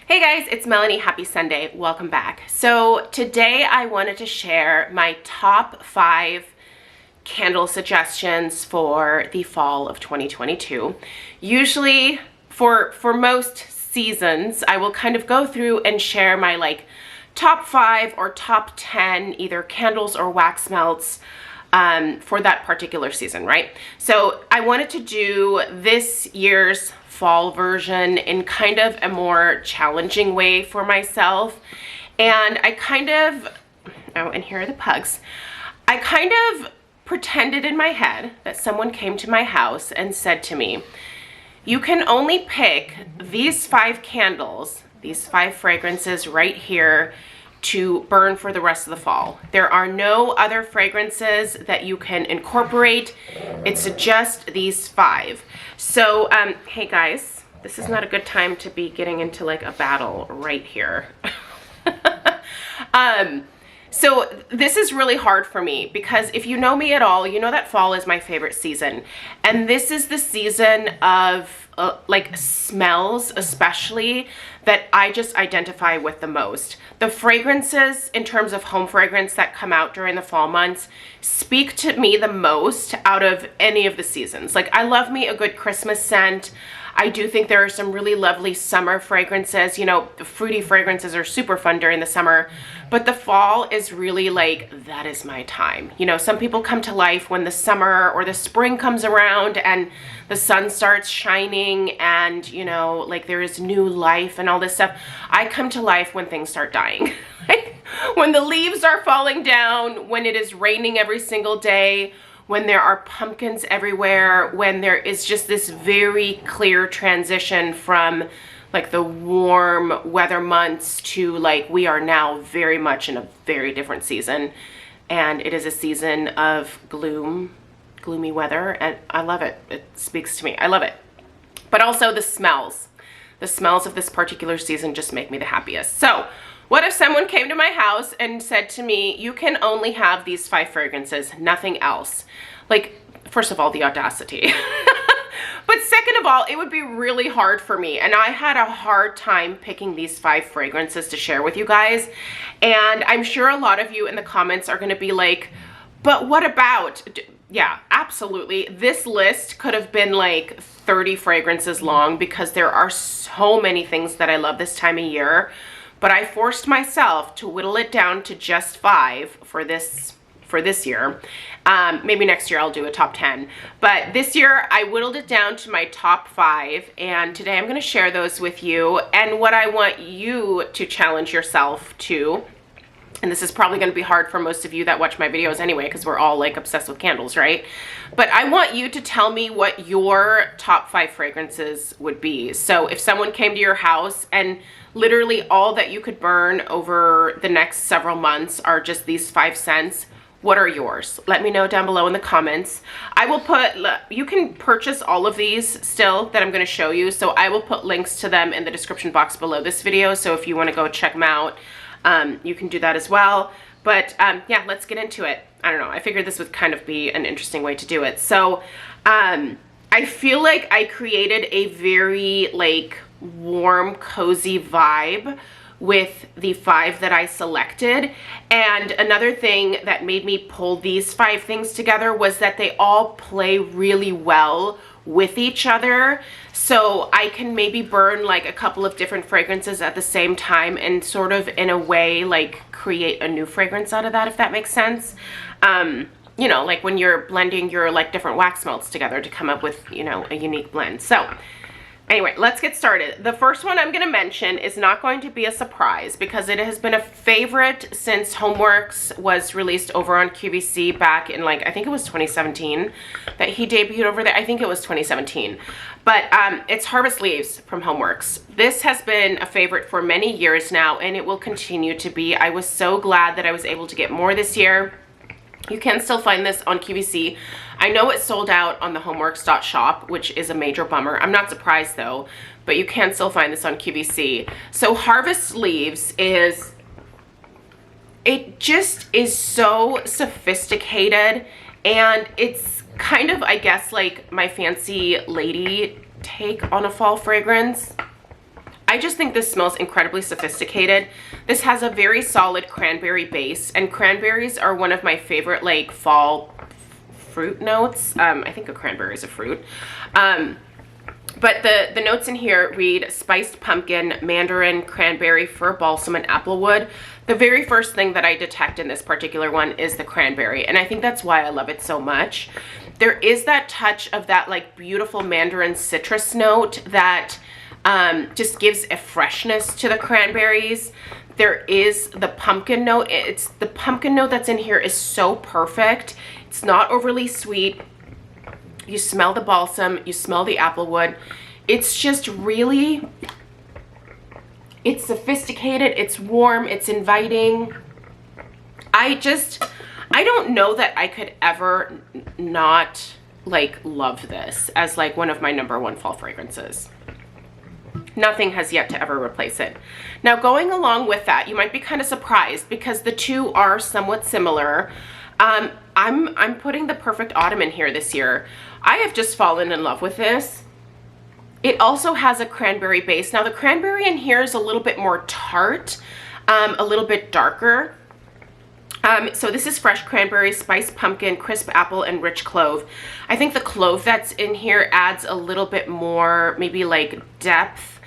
Hey guys, it's Melanie. Happy Sunday. Welcome back. So today I wanted to share my top 5 candle suggestions for the fall of 2022. Usually for most seasons, I will kind of go through and share my top 5 or top 10 either candles or wax melts for that particular season, right? So I wanted to do this year's fall version in kind of a more challenging way for myself. And oh, and here are the pugs. I kind of pretended in my head that someone came to my house and said to me, you can only pick these 5 candles, these 5 fragrances right here to burn for the rest of the fall. There are no other fragrances that you can incorporate. It's just these 5. So, hey guys, this is not a good time to be getting into like a battle right here. So this is really hard for me because if you know me at all, you know that fall is my favorite season. And this is the season of smells especially that I just identify with the most. The fragrances in terms of home fragrance that come out during the fall months speak to me the most out of any of the seasons. Like, I love me a good Christmas scent. I do think there are some really lovely summer fragrances. You know, the fruity fragrances are super fun during the summer, but the fall is really like, that is my time. You know, some people come to life when the summer or the spring comes around and the sun starts shining and, you know, like there is new life and all this stuff. I come to life when things start dying. When the leaves are falling down, when it is raining every single day, when there are pumpkins everywhere, when there is just this very clear transition from like the warm weather months to like we are now very much in a very different season. And it is a season of gloomy weather, and I love it. It speaks to me. I love it. But also the smells. The smells of this particular season just make me the happiest. So what if someone came to my house and said to me, you can only have these 5 fragrances, nothing else? Like, first of all, the audacity. But second of all, it would be really hard for me. And I had a hard time picking these 5 fragrances to share with you guys. And I'm sure a lot of you in the comments are going to be like, but what about? Yeah, absolutely. This list could have been like 30 fragrances long because there are so many things that I love this time of year. But I forced myself to whittle it down to just 5 for this year. Maybe next year I'll do a top 10. But this year I whittled it down to my top 5. And today I'm going to share those with you. And what I want you to challenge yourself to, and this is probably going to be hard for most of you that watch my videos anyway, because we're all like obsessed with candles, right? But I want you to tell me what your top 5 fragrances would be. So if someone came to your house and literally all that you could burn over the next several months are just these 5 scents, what are yours? Let me know down below in the comments. I will put, you can purchase all of these still that I'm going to show you. So I will put links to them in the description box below this video. So if you want to go check them out, you can do that as well. But yeah, let's get into it. I don't know. I figured this would kind of be an interesting way to do it. So I feel like I created a very like warm, cozy vibe with the 5 that I selected. And another thing that made me pull these 5 things together was that they all play really well with each other. So I can maybe burn like a couple of different fragrances at the same time and sort of in a way like create a new fragrance out of that, if that makes sense. You know, like when you're blending your like different wax melts together to come up with, you know, a unique blend. So anyway, let's get started. The first one I'm going to mention is not going to be a surprise because it has been a favorite since Homeworx was released over on QVC back in like, I think it was 2017 that he debuted over there. I think it was 2017. But it's Harvest Leaves from Homeworx. This has been a favorite for many years now and it will continue to be. I was so glad that I was able to get more this year. You can still find this on QVC. I know it's sold out on the Homeworx.Shop, which is a major bummer. I'm not surprised though, but you can still find this on QVC. So Harvest Leaves is, it just is so sophisticated and it's kind of, I guess, like my fancy lady take on a fall fragrance. I just think this smells incredibly sophisticated. This has a very solid cranberry base, and cranberries are one of my favorite like fall fruit notes. I think a cranberry is a fruit. But the notes in here read spiced pumpkin, mandarin, cranberry, fir balsam, and applewood. The very first thing that I detect in this particular one is the cranberry, and I think that's why I love it so much. There is that touch of that like beautiful mandarin citrus note that just gives a freshness to the cranberries. There is the pumpkin note. It's the pumpkin note that's in here is so perfect. It's not overly sweet. You smell the balsam, you smell the applewood. It's just really, it's sophisticated, it's warm, it's inviting. I don't know that I could ever not like love this as like one of my #1 fall fragrances. Nothing has yet to ever replace it. Now, going along with that, you might be kind of surprised because the two are somewhat similar. I'm putting the Perfect Autumn in here this year. I have just fallen in love with this. It also has a cranberry base. Now the cranberry in here is a little bit more tart, a little bit darker. So this is fresh cranberry, spiced pumpkin, crisp apple, and rich clove. I think the clove that's in here adds a little bit more, maybe like depth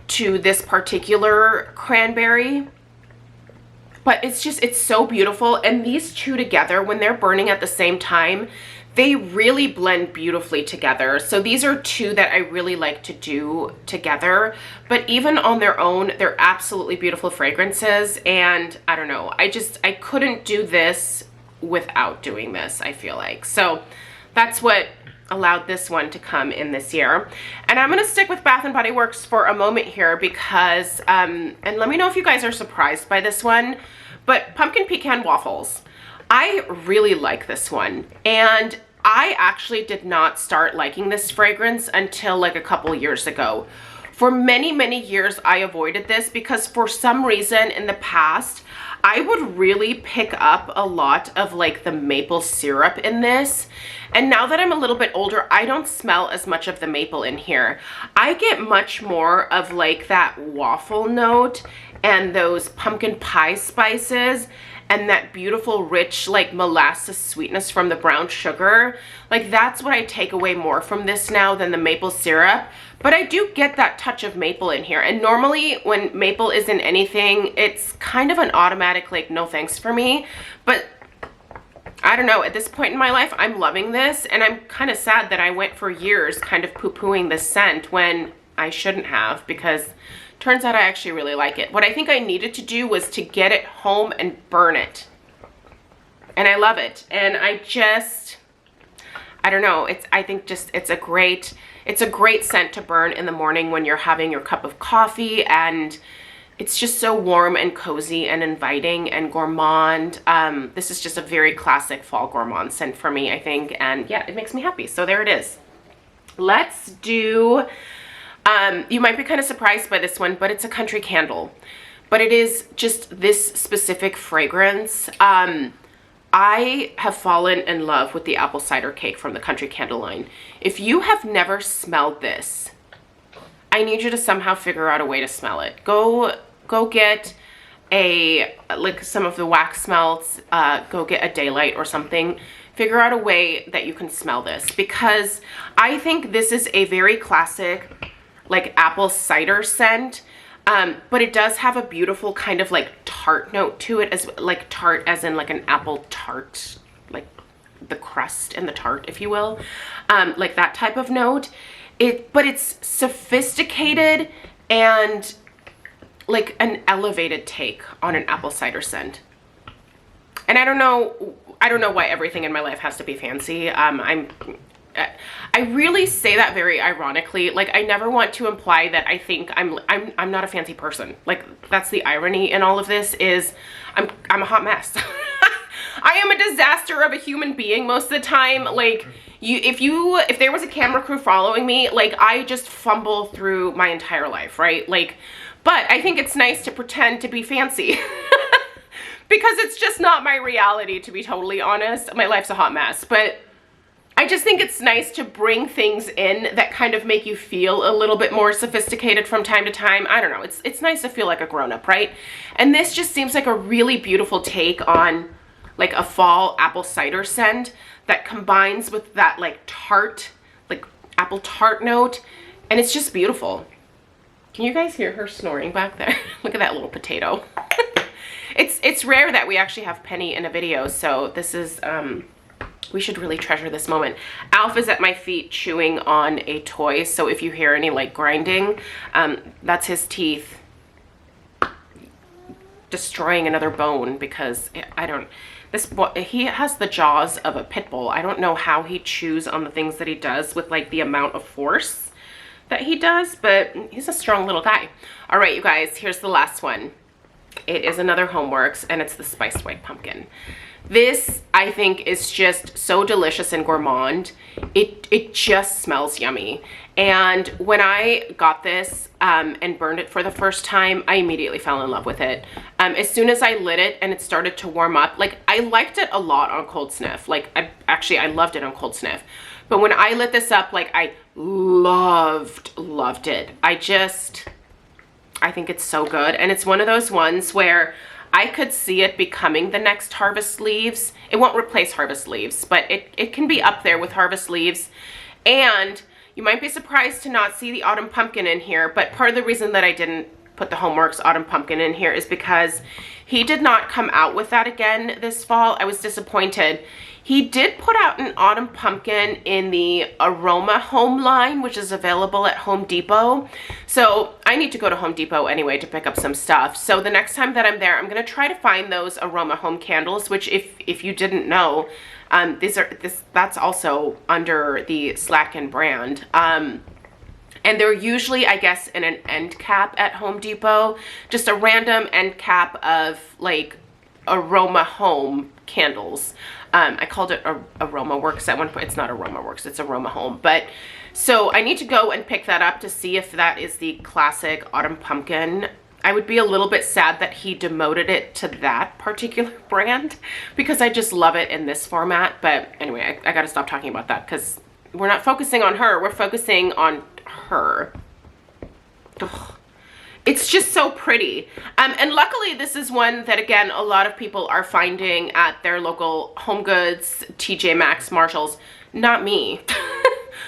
to this particular cranberry. But it's just, it's so beautiful. And these two together, when they're burning at the same time, they really blend beautifully together. So these are two that I really like to do together. But even on their own, they're absolutely beautiful fragrances. And I don't know, I couldn't do this without doing this, I feel like. So that's what allowed this one to come in this year. And I'm gonna stick with Bath & Body Works for a moment here because, and let me know if you guys are surprised by this one, but pumpkin pecan waffles. I really like this one. And I actually did not start liking this fragrance until like a couple years ago. For many, many years, I avoided this because for some reason in the past, I would really pick up a lot of like the maple syrup in this. And now that I'm a little bit older, I don't smell as much of the maple in here. I get much more of like that waffle note and those pumpkin pie spices and that beautiful rich like molasses sweetness from the brown sugar. Like that's what I take away more from this now than the maple syrup. But I do get that touch of maple in here. And normally when maple is in anything, it's kind of an automatic like no thanks for me. But I don't know, at this point in my life, I'm loving this. And I'm kind of sad that I went for years kind of poo-pooing this scent when I shouldn't have, because turns out I actually really like it. What I think I needed to do was to get it home and burn it. And I love it. And I don't know, I think it's a great scent to burn in the morning when you're having your cup of coffee, and it's just so warm and cozy and inviting and gourmand. This is just a very classic fall gourmand scent for me, I think. And yeah, it makes me happy. So there it is. Let's do, you might be kind of surprised by this one, but it's a country candle. But it is just this specific fragrance. I have fallen in love with the apple cider cake from the Country Candle line. If you have never smelled this, I need you to somehow figure out a way to smell it. Go get like some of the wax melts, go get a daylight or something. Figure out a way that you can smell this, because I think this is a very classic like apple cider scent. But it does have a beautiful kind of like tart note to it, as like tart as in like an apple tart, like the crust and the tart, if you will, like that type of note. But it's sophisticated and like an elevated take on an apple cider scent. And I don't know why everything in my life has to be fancy. I really say that very ironically. Like, I never want to imply that I think I'm not a fancy person. Like, that's the irony in all of this, is I'm a hot mess. I am a disaster of a human being most of the time. Like, if there was a camera crew following me, like, I just fumble through my entire life, right? Like, but I think it's nice to pretend to be fancy. Because it's just not my reality, to be totally honest. My life's a hot mess. But I just think it's nice to bring things in that kind of make you feel a little bit more sophisticated from time to time. I don't know, it's nice to feel like a grown-up, right? And this just seems like a really beautiful take on like a fall apple cider scent that combines with that like tart, like apple tart note, and it's just beautiful. Can you guys hear her snoring back there? Look at that little potato. It's rare that we actually have Penny in a video, so this is we should really treasure this moment. Alf is at my feet chewing on a toy, so if you hear any like grinding, that's his teeth destroying another bone, because he has the jaws of a pit bull. I don't know how he chews on the things that he does with like the amount of force that he does, but he's a strong little guy. All right, you guys, here's the last one. It is another Homeworx, and it's the spiced white pumpkin. This, I think, is just so delicious and gourmand. It just smells yummy. And when I got this and burned it for the first time, I immediately fell in love with it. As soon as I lit it and it started to warm up, like I liked it a lot on cold sniff. Like I loved it on cold sniff. But when I lit this up, like I loved it. I think it's so good. And it's one of those ones where I could see it becoming the next Harvest Leaves. It won't replace Harvest Leaves, but it can be up there with Harvest Leaves. And you might be surprised to not see the Autumn Pumpkin in here, but part of the reason that I didn't put the Homeworx Autumn Pumpkin in here is because he did not come out with that again this fall. I was disappointed. He did put out an Autumn Pumpkin in the Aroma Home line, which is available at Home Depot. So I need to go to Home Depot anyway to pick up some stuff. So the next time that I'm there, I'm going to try to find those Aroma Home candles, which if you didn't know, that's also under the Slacken brand. And they're usually, I guess, in an end cap at Home Depot, just a random end cap of like Aroma Home candles. I called it Homeworx at one point. It's not Homeworx, it's Aroma Home. But so I need to go and pick that up to see if that is the classic Autumn Pumpkin. I would be a little bit sad that he demoted it to that particular brand because I just love it in this format. But anyway, I gotta stop talking about that because we're not focusing on her, we're focusing on her. Ugh. It's just so pretty. And luckily this is one that, again, a lot of people are finding at their local Home Goods, TJ Maxx, Marshalls. Not me.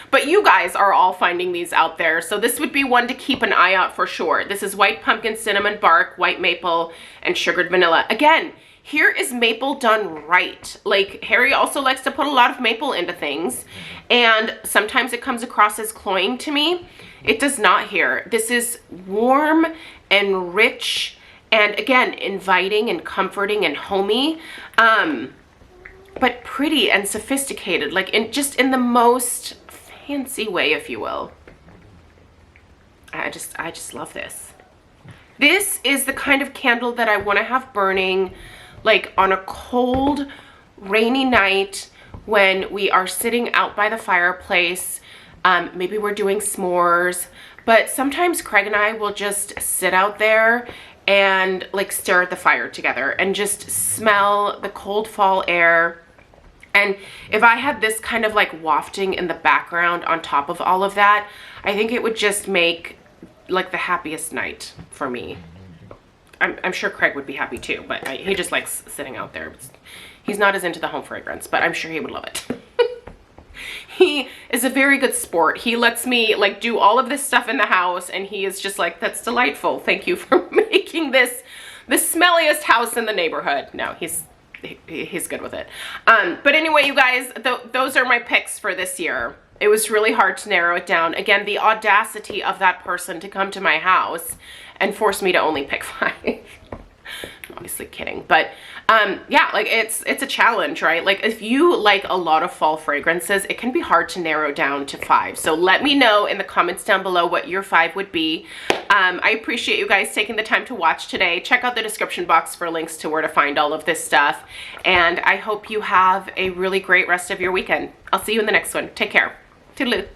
But you guys are all finding these out there. So this would be one to keep an eye out for sure. This is white pumpkin, cinnamon bark, white maple, and sugared vanilla. Again, here is maple done right. Like, Harry also likes to put a lot of maple into things. And sometimes it comes across as cloying to me. It does not here. This is warm and rich and, again, inviting and comforting and homey, but pretty and sophisticated, like just in the most fancy way, if you will. I just love this. This is the kind of candle that I want to have burning like on a cold, rainy night when we are sitting out by the fireplace. Maybe we're doing s'mores, but sometimes Craig and I will just sit out there and like stare at the fire together and just smell the cold fall air. And if I had this kind of like wafting in the background on top of all of that, I think it would just make like the happiest night for me. I'm sure Craig would be happy too, but he just likes sitting out there. He's not as into the home fragrance, but I'm sure he would love it. He is a very good sport. He lets me like do all of this stuff in the house, and he is just like, that's delightful. Thank you for making this the smelliest house in the neighborhood. No, he's good with it. But anyway, you guys, those are my picks for this year. It was really hard to narrow it down. Again, the audacity of that person to come to my house and force me to only pick 5. Obviously kidding, but yeah, like it's a challenge, right? Like if you like a lot of fall fragrances, it can be hard to narrow down to 5. So let me know in the comments down below what your 5 would be. I appreciate you guys taking the time to watch today. Check out the description box for links to where to find all of this stuff. And I hope you have a really great rest of your weekend. I'll see you in the next one. Take care. Toodaloo.